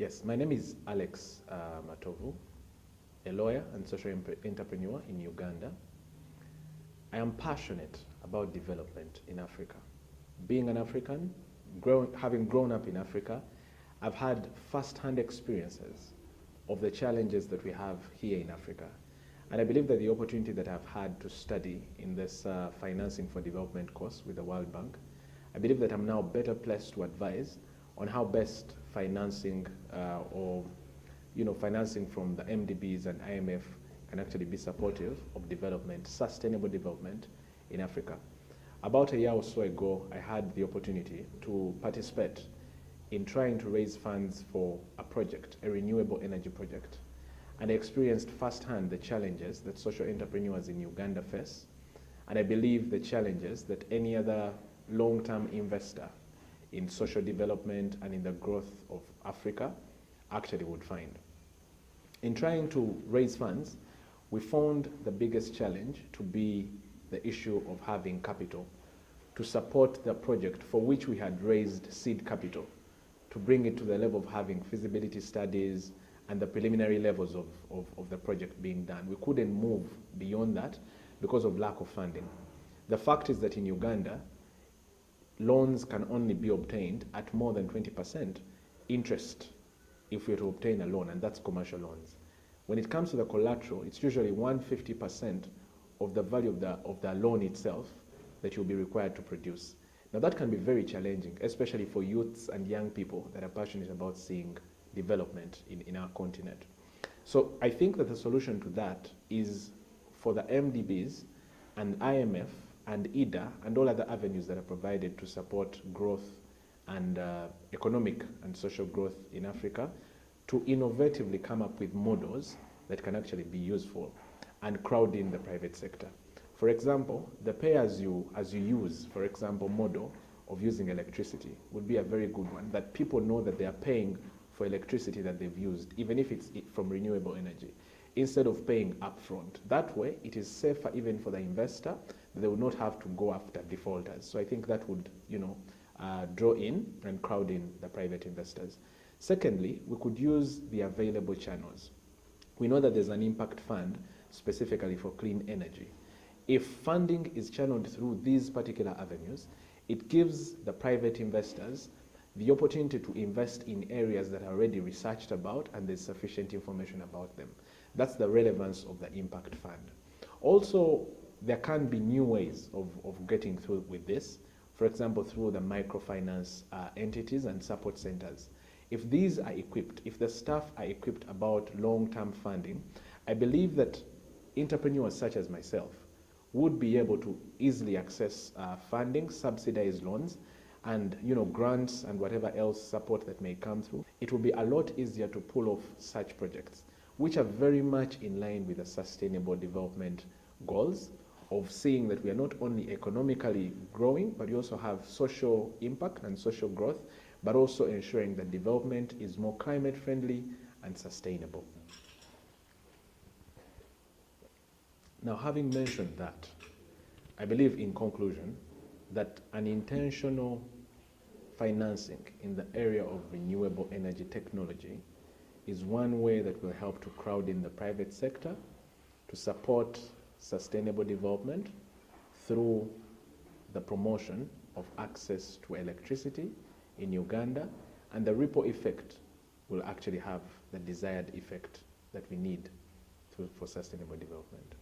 Yes, my name is Alex Matovu, a lawyer and social entrepreneur in Uganda. I am passionate about development in Africa. Being an African, having grown up in Africa, I've had first-hand experiences of the challenges that we have here in Africa. And I believe that the opportunity that I've had to study in this Financing for Development course with the World Bank, I believe that I'm now better placed to advise on how best financing financing from the MDBs and IMF can actually be supportive of development, sustainable development in Africa. About a year or so ago, I had the opportunity to participate in trying to raise funds for a project, a renewable energy project. And I experienced firsthand the challenges that social entrepreneurs in Uganda face. And I believe the challenges that any other long-term investor in social development and in the growth of Africa actually would find. In trying to raise funds, we found the biggest challenge to be the issue of having capital to support the project for which we had raised seed capital, to bring it to the level of having feasibility studies and the preliminary levels of the project being done. We couldn't move beyond that because of lack of funding. The fact is that in Uganda, loans can only be obtained at more than 20% interest if we were to obtain a loan, and that's commercial loans. When it comes to the collateral, it's usually 150% of the value of the loan itself that you'll be required to produce. Now that can be very challenging, especially for youths and young people that are passionate about seeing development in our continent. So I think that the solution to that is for the MDBs and IMF and IDA and all other avenues that are provided to support growth and economic and social growth in Africa to innovatively come up with models that can actually be useful and crowd in the private sector. For example, the pay as you use, for example, model of using electricity would be a very good one, that people know that they are paying for electricity that they've used, even if it's from renewable energy, instead of paying upfront. That way, it is safer even for the investor. They will not have to go after defaulters. So I think that would, draw in and crowd in the private investors. Secondly, we could use the available channels. We know that there's an impact fund specifically for clean energy. If funding is channeled through these particular avenues, it gives the private investors the opportunity to invest in areas that are already researched about and there's sufficient information about them. That's the relevance of the impact fund. Also, there can be new ways of getting through with this, for example, through the microfinance entities and support centers. If these are equipped, if the staff are equipped about long-term funding, I believe that entrepreneurs such as myself would be able to easily access funding, subsidized loans, and grants and whatever else support that may come through. It will be a lot easier to pull off such projects, which are very much in line with the sustainable development goals of seeing that we are not only economically growing, but we also have social impact and social growth, but also ensuring that development is more climate friendly and sustainable. Now, having mentioned that, I believe in conclusion that an intentional financing in the area of renewable energy technology is one way that will help to crowd in the private sector to support sustainable development through the promotion of access to electricity in Uganda, and the ripple effect will actually have the desired effect that we need for sustainable development.